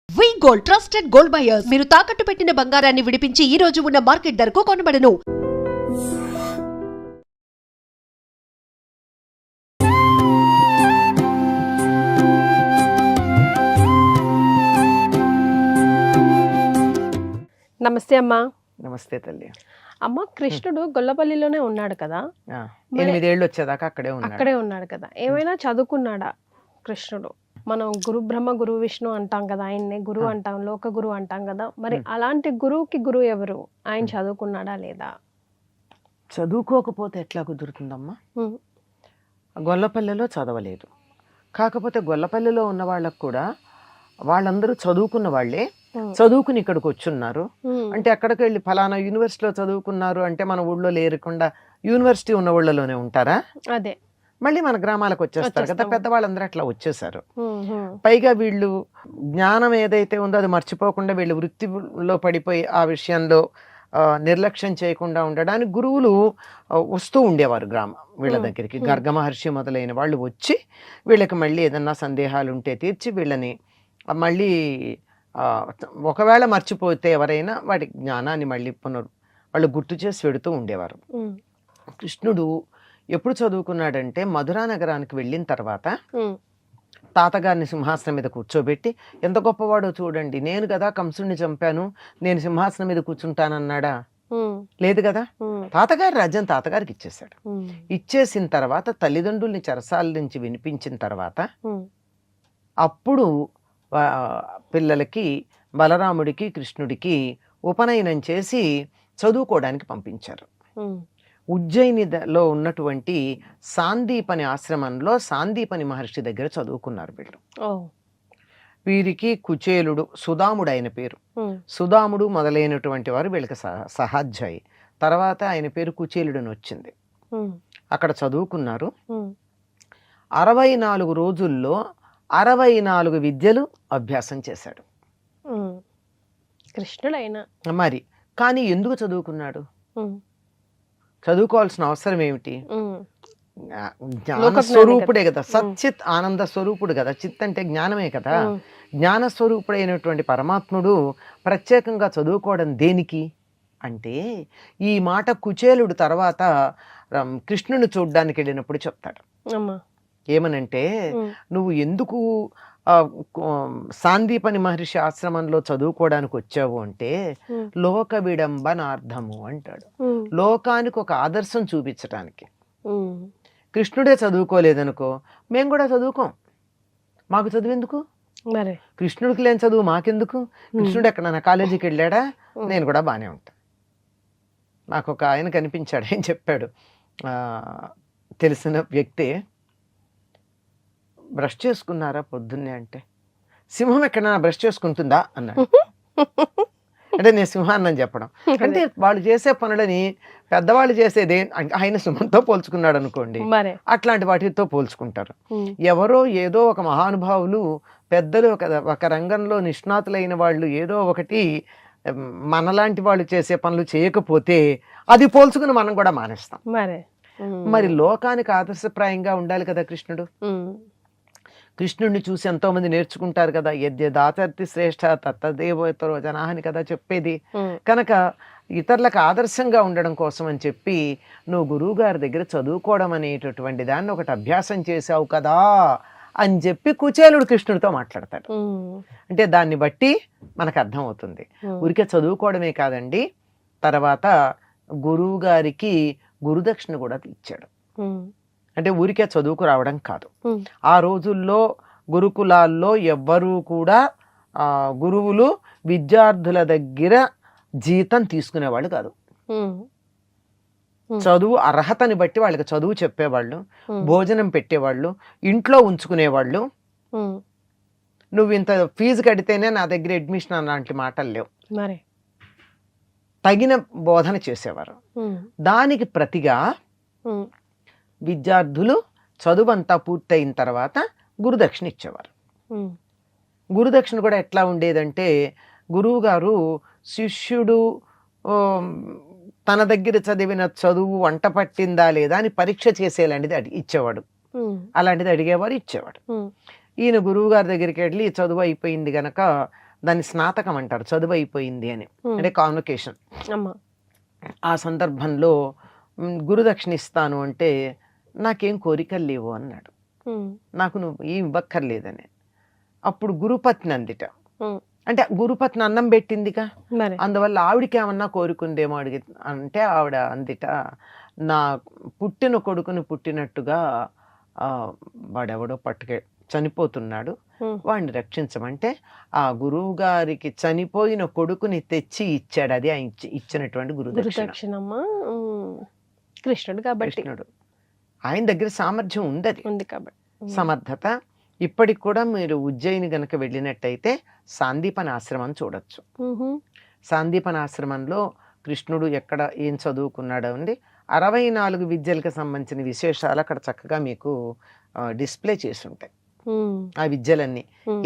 వి gold trusted gold buyers మీరు తాకట్టు పెట్టిన బంగారాన్ని విడిపించి ఈ రోజు ఉన్న మార్కెట్ ధరకు కొనబడను. నమస్తే అమ్మా. నమస్తే తల్లి. అమ్మ, కృష్ణుడు గొల్లపల్లిలోనే ఉన్నాడు కదా, 8 ఏళ్ళు వచ్చేదాకా అక్కడే ఉన్నాడు కదా. ఏమైనా చదువుకున్నాడా కృష్ణుడు? మనం గురు బ్రహ్మ గురు విష్ణు అంటాం కదా, ఆయన్నే గురువు అంటాం, లోక గురువు అంటాం కదా. మరి అలాంటి గురువుకి గురువు ఎవరు? ఆయన చదువుకున్నాడా లేదా? చదువుకోకపోతే ఎట్లా కుదురుతుందమ్మా? గొల్లపల్లిలో చదవలేదు. కాకపోతే గొల్లపల్లిలో ఉన్న వాళ్ళకు కూడా వాళ్ళందరూ చదువుకున్న వాళ్ళే, చదువుకుని ఇక్కడికి వచ్చున్నారు. అంటే అక్కడికి వెళ్ళి ఫలానా యూనివర్సిటీలో చదువుకున్నారు అంటే మన ఊళ్ళో లేకుండా యూనివర్సిటీ ఉన్న ఊళ్ళలోనే ఉంటారా? అదే మళ్ళీ మన గ్రామాలకు వచ్చేస్తారు కదా. పెద్దవాళ్ళందరూ అట్లా వచ్చేసారు. పైగా వీళ్ళు జ్ఞానం ఏదైతే ఉందో అది మర్చిపోకుండా వీళ్ళు వృత్తిలో పడిపోయి ఆ విషయంలో నిర్లక్ష్యం చేయకుండా ఉండడానికి గురువులు వస్తూ ఉండేవారు వీళ్ళ దగ్గరికి. గర్గ మహర్షి మొదలైన వాళ్ళు వచ్చి వీళ్ళకి మళ్ళీ ఏదన్నా సందేహాలు ఉంటే తీర్చి వీళ్ళని మళ్ళీ ఒకవేళ మర్చిపోతే ఎవరైనా వాటి జ్ఞానాన్ని మళ్ళీ వాళ్ళు గుర్తు చేసి పెడుతూ ఉండేవారు. కృష్ణుడు ఎప్పుడు చదువుకున్నాడంటే మధురా నగరానికి వెళ్ళిన తర్వాత తాతగారిని సింహాసనం మీద కూర్చోబెట్టి, ఎంత గొప్పవాడో చూడండి, నేను కదా కంసుడిని చంపాను, నేను సింహాసనం మీద కూర్చుంటానన్నాడా? లేదు కదా. తాతగారి రాజ్యం తాతగారికి ఇచ్చేశాడు. ఇచ్చేసిన తర్వాత తల్లిదండ్రుల్ని చెరసాల నుంచి వినిపించిన తర్వాత అప్పుడు పిల్లలకి బలరాముడికి కృష్ణుడికి ఉపనయనం చేసి చదువుకోవడానికి పంపించారు. ఉజ్జయినిలో ఉన్నటువంటి సాందీపని ఆశ్రమంలో సాందీపని మహర్షి దగ్గర చదువుకున్నారు వీళ్ళు. వీరికి కుచేలుడు, సుదాముడు ఆయన పేరు. సుదాముడు మొదలైనటువంటి వారు వీళ్ళకి సహాధ్యాయి. తర్వాత ఆయన పేరు కుచేలుడు అని వచ్చింది. అక్కడ చదువుకున్నారు. 64 రోజుల్లో 64 విద్యలు అభ్యాసం చేశాడు కృష్ణుడైనా. మరి కానీ ఎందుకు చదువుకున్నాడు? చదువుకోవాల్సిన అవసరం ఏమిటి? జ్ఞాన స్వరూపుడే కదా, సచ్చిత్ ఆనంద స్వరూపుడు కదా. చిత్ అంటే జ్ఞానమే కదా. జ్ఞాన స్వరూపుడైనటువంటి పరమాత్ముడు ప్రత్యేకంగా చదువుకోవడం దేనికి అంటే, ఈ మాట కుచేలుడు తర్వాత కృష్ణుని చూడ్డానికి వెళ్ళినప్పుడు చెప్తాడు. ఏమనంటే, నువ్వు ఎందుకు సాందీపని మహర్షి ఆశ్రమంలో చదువుకోవడానికి వచ్చావు అంటే, లోక విడంబనార్థము అంటాడు. లోకానికి ఒక ఆదర్శం చూపించటానికి. కృష్ణుడే చదువుకోలేదనుకో, మేము కూడా చదువుకోం, మాకు చదువు ఎందుకు? కృష్ణుడికి లేని చదువు మాకెందుకు? కృష్ణుడు ఎక్కడన్నా కాలేజీకి వెళ్ళాడా? నేను కూడా బాగానే ఉంటా. నాకు ఒక ఆయన కనిపించాడు, ఏం చెప్పాడు, తెలిసిన వ్యక్తి, బ్రష్ చేసుకున్నారా పొద్దున్నే అంటే, సింహం ఎక్కడైనా బ్రష్ చేసుకుంటుందా అన్నాడు. అంటే నేను సింహాన్నని చెప్పడం అంటే, వాళ్ళు చేసే పనులని పెద్దవాళ్ళు చేసేదే ఆయన సింహంతో పోల్చుకున్నాడు అనుకోండి, అట్లాంటి వాటితో పోల్చుకుంటారు. ఎవరో ఏదో ఒక మహానుభావులు పెద్దలు ఒక రంగంలో నిష్ణాతులైన వాళ్ళు ఏదో ఒకటి మనలాంటి వాళ్ళు చేసే పనులు చేయకపోతే అది పోల్చుకుని మనం కూడా మానేస్తాం. మరి లోకానికి ఆదర్శప్రాయంగా ఉండాలి కదా కృష్ణుడు. కృష్ణుడిని చూసి ఎంతో మంది నేర్చుకుంటారు కదా. యద్యదాచర్తి శ్రేష్ఠ తత్తదేవోత్తరో జనాహని కదా చెప్పేది. కనుక ఇతరులకు ఆదర్శంగా ఉండడం కోసం అని చెప్పి నువ్వు గురువు గారి దగ్గర చదువుకోవడం అనేటటువంటి దాన్ని ఒకటి అభ్యాసం చేసావు కదా అని చెప్పి కుచేలుడు కృష్ణుడితో మాట్లాడతాడు. అంటే దాన్ని బట్టి మనకు అర్థం అవుతుంది. ఊరికే చదువుకోవడమే కాదండి, తర్వాత గురువు గారికి గురుదక్షిణ కూడా ఇచ్చాడు. అంటే ఊరికే చదువుకు రావడం కాదు. ఆ రోజుల్లో గురుకులాల్లో ఎవ్వరూ కూడా గురువులు విద్యార్థుల దగ్గర జీతం తీసుకునేవాళ్ళు కాదు. చదువు అర్హతని బట్టి వాళ్ళకి చదువు చెప్పేవాళ్ళు, భోజనం పెట్టేవాళ్ళు, ఇంట్లో ఉంచుకునేవాళ్ళు. నువ్వు ఇంత ఫీజు కడితేనే నా దగ్గర అడ్మిషన్ అలాంటి మాటలు లేవు. తగిన బోధన చేసేవారు. దానికి ప్రతిగా విద్యార్థులు చదువంతా పూర్తయిన తర్వాత గురుదక్షిణ ఇచ్చేవారు. గురుదక్షిణ కూడా ఎట్లా ఉండేదంటే, గురువు గారు శిష్యుడు తన దగ్గర చదివిన చదువు వంట పట్టిందా లేదా అని పరీక్ష చేసేలాంటిది ఇచ్చేవాడు. అలాంటిది అడిగేవారు, ఇచ్చేవాడు. ఈయన గురువు గారి దగ్గరికి వెళ్ళి చదువు అయిపోయింది గనక దాన్ని స్నాతకం అంటారు, చదువు అయిపోయింది అని, అంటే కాన్వకేషన్. అమ్మా ఆ సందర్భంలో గురుదక్షిణ ఇస్తాను అంటే నాకేం కోరికలు లేవు అన్నాడు. నాకు నువ్వు ఏం ఇవ్వక్కర్లేదని. అప్పుడు గురుపత్ని అందిట, అంటే గురుపత్ని అన్నం పెట్టిందిగా, మరి అందువల్ల ఆవిడకి ఏమన్నా కోరుకుందేమో అడిగి అంటే ఆవిడ అందిట, నా పుట్టిన కొడుకుని పుట్టినట్టుగా వాడెవడో చనిపోతున్నాడు, వాడిని రక్షించమంటే ఆ గురువు గారికి చనిపోయిన కొడుకుని తెచ్చి ఇచ్చాడు. అది ఆయన ఇచ్చినటువంటి గురుదక్షిణమ్మా. కృష్ణుడు కాబట్టి, కృష్ణుడు ఆయన దగ్గర సామర్థ్యం ఉంది కాబట్టి, సమర్థత. ఇప్పటికి కూడా మీరు ఉజ్జయిని గనక వెళ్ళినట్టయితే సాందీపన ఆశ్రమం చూడొచ్చు. సాందీపన ఆశ్రమంలో కృష్ణుడు ఎక్కడ ఏం చదువుకున్నాడో ఉంది, 64 విద్యలకు సంబంధించిన విశేషాలు అక్కడ చక్కగా మీకు డిస్ప్లే చేసి ఉంటాయి. ఆ విద్యలన్నీ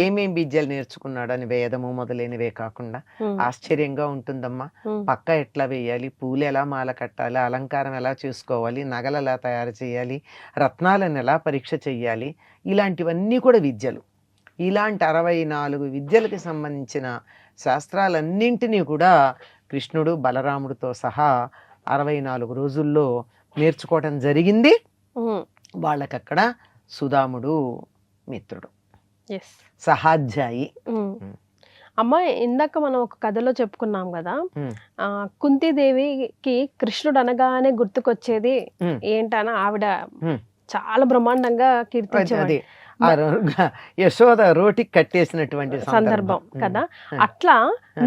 ఏమేం విద్యలు నేర్చుకున్నాడు అని, వేదము మొదలైనవే కాకుండా ఆశ్చర్యంగా ఉంటుందమ్మా. పక్క ఎట్లా వేయాలి, పూలు ఎలా మాల కట్టాలి, అలంకారం ఎలా చేసుకోవాలి, నగలు ఎలా తయారు చేయాలి, రత్నాలను ఎలా పరీక్ష చెయ్యాలి, ఇలాంటివన్నీ కూడా విద్యలు. ఇలాంటి 64 విద్యలకు సంబంధించిన శాస్త్రాలన్నింటినీ కూడా కృష్ణుడు బలరాముడితో సహా 64 రోజుల్లో నేర్చుకోవటం జరిగింది. వాళ్ళకక్కడ సుదాముడు మిత్రుడు, సహాధ్యాయి. అమ్మా ఇందాక మనం ఒక కథలో చెప్పుకున్నాం కదా, కుంతీదేవికి కృష్ణుడు అనగానే గుర్తుకొచ్చేది ఏంటన, ఆవిడ చాలా బ్రహ్మాండంగా కీర్తించేది యశోద రోటికి కట్టేసినటువంటి సందర్భం కదా. అట్లా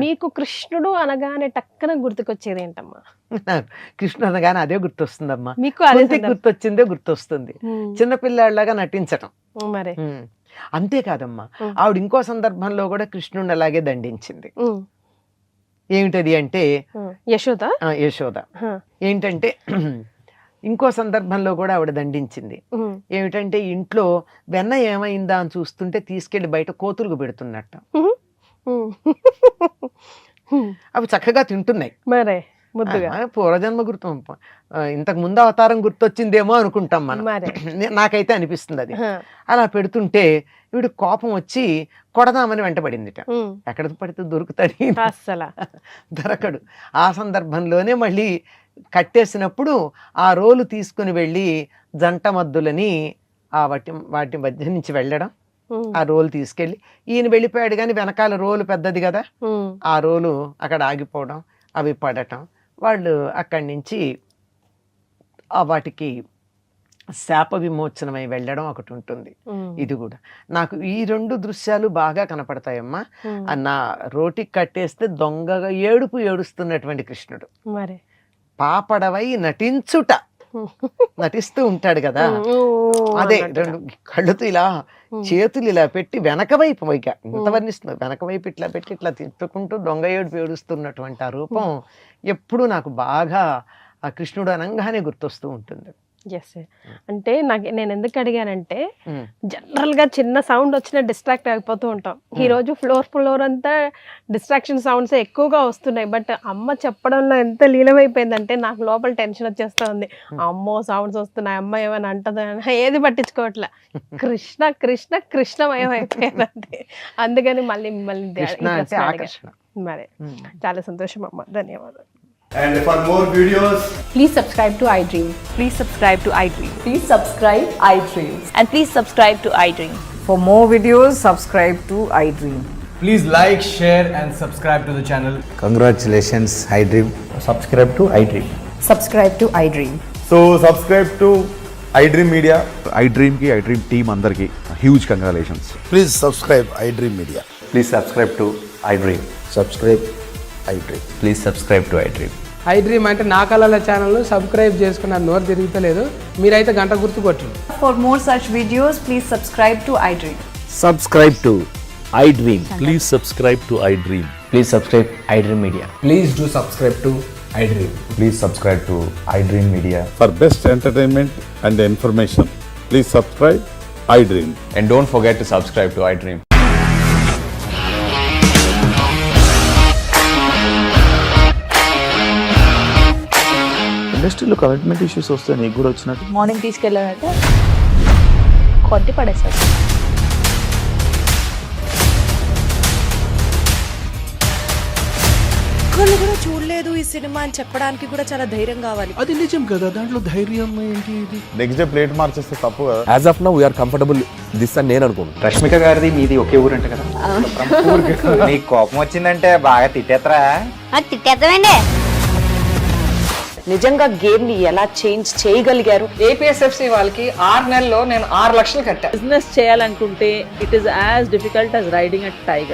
మీకు కృష్ణుడు అనగానే టక్కన గుర్తుకొచ్చేది ఏంటమ్మా? కృష్ణుడు అనగానే అదే గుర్తొస్తుందమ్మా. మీకు అదే గుర్తొచ్చిందే గుర్తొస్తుంది, చిన్నపిల్లాడిలాగా నటించటం. మరి అంతేకాదమ్మా, ఆవిడ ఇంకో సందర్భంలో కూడా కృష్ణుడిని అలాగే దండించింది. ఏమిటది అంటే యశోద ఏంటంటే ఇంకో సందర్భంలో కూడా ఆవిడ దండించింది. ఏమిటంటే ఇంట్లో వెన్న ఏమైందా అని చూస్తుంటే తీసుకెళ్లి బయట కోతులకు పెడుతున్నట్ట. అవి చక్కగా తింటున్నాయి. మరే పూర్వజన్మ గుర్తు, ఇంతకు ముందు అవతారం గుర్తొచ్చిందేమో అనుకుంటాం మనం, నాకైతే అనిపిస్తుంది అది. అలా పెడుతుంటే వీడు కోపం వచ్చి కొడదామని వెంటబడిందిట. ఎక్కడ పడితే దొరుకుతాడు, దొరకడు. ఆ సందర్భంలోనే మళ్ళీ కట్టేసినప్పుడు ఆ రోలు తీసుకుని వెళ్ళి జంట మద్దులని వాటి మధ్య నుంచి వెళ్ళడం, ఆ రోలు తీసుకెళ్ళి ఈయన వెళ్ళిపోయాడు కానీ వెనకాల రోలు పెద్దది కదా, ఆ రోలు అక్కడ ఆగిపోవడం, అవి పడటం, వాళ్ళు అక్కడి నుంచి వాటికి శాప విమోచనమై వెళ్ళడం ఒకటి ఉంటుంది. ఇది కూడా నాకు ఈ 2 దృశ్యాలు బాగా కనపడతాయమ్మా. నా రోటికి కట్టేస్తే దొంగగా ఏడుస్తున్నటువంటి కృష్ణుడు, పాపడవై నటిస్తూ ఉంటాడు కదా, అదే 2 కళ్ళుతో ఇలా చేతులు ఇలా పెట్టి వెనక వైపు ఇంత వర్ణిస్తుంది, వెనక వైపు ఇట్లా పెట్టి ఇట్లా తిప్పుకుంటూ దొంగ ఏడుస్తున్నటువంటి ఆ రూపం ఎప్పుడు నాకు బాగా ఆ కృష్ణుడు అనగానే గుర్తొస్తూ ఉంటుంది. అంటే నేను ఎందుకు అడిగానంటే, జనరల్ గా చిన్న సౌండ్ వచ్చినా డిస్ట్రాక్ట్ అయిపోతూ ఉంటాం. ఈ రోజు ఫ్లోర్ అంతా డిస్ట్రాక్షన్ సౌండ్స్ ఎక్కువగా వస్తున్నాయి. బట్ అమ్మ చెప్పడంలో ఎంత లీలమైపోయిందంటే నాకు లోపల టెన్షన్ వచ్చేస్తా ఉంది. అమ్మో సౌండ్స్ వస్తున్నాయి, అమ్మ ఏమైనా అంటదా, ఏది పట్టించుకోవట్లే, కృష్ణ కృష్ణ కృష్ణమయం అయిపోయిందంటే. అందుకని మళ్ళీ మరి చాలా సంతోషం అమ్మ, ధన్యవాదాలు. And for more videos, please subscribe to iDream. Please subscribe to iDream. Please subscribe iDream. And please subscribe to iDream. For more videos, subscribe to iDream. please like, share and subscribe to the channel. Congratulations, iDream. Subscribe to iDream. Subscribe to iDream. So subscribe to iDream Media. iDream ki iDream team andarki huge congratulations. Please subscribe iDream Media. Please subscribe to iDream. Subscribe iDream. Please subscribe to iDream. iDream అంటే నా కళల channel subscribe చేసుకున్న నోరు తిరుగుతలేదు, మీరైతే గంట గుర్తు కొట్టండి. For more such videos, please subscribe to iDream. Subscribe to iDream. Please subscribe to iDream. Please subscribe iDream Media. Please do subscribe to iDream. Please subscribe to iDream Media. For best entertainment and information, please subscribe iDream. And don't forget to subscribe to iDream. ఇండస్ట్రీలో commitment issues వస్తే నీకు కూడా వచ్చినట్టు? Morning తీసుకెళ్ళాలంటే కొట్టి పడేస్తారు. ఒక్కళ్ళు కూడా చూడలేదు ఈ సినిమా అని చెప్పడానికి కూడా చాలా ధైర్యం కావాలి. అది నిజం కదా, దాంట్లో ధైర్యం ఏంటి? నెక్స్ట్ డే ప్లేట్ మార్చేస్తే తప్పు కదా. As of now we are comfortable this అని నేను అనుకుంటున్నాను. రష్మిక గారిది మీది ఒకే ఊరంట కదా? నీకు కోపం వచ్చిందంటే బాగా తిట్టేత్తరా? తిట్టేద్దామండి. నిజంగా గేమ్ ని ఎలా చేంజ్ చేయగలిగారు? ఏపీఎస్ఎఫ్సి వాళ్ళకి 6 నెలల్లో నేను 6 లక్షలు కట్టా. బిజినెస్ చేయాలనుకుంటే it is as difficult as riding a tiger.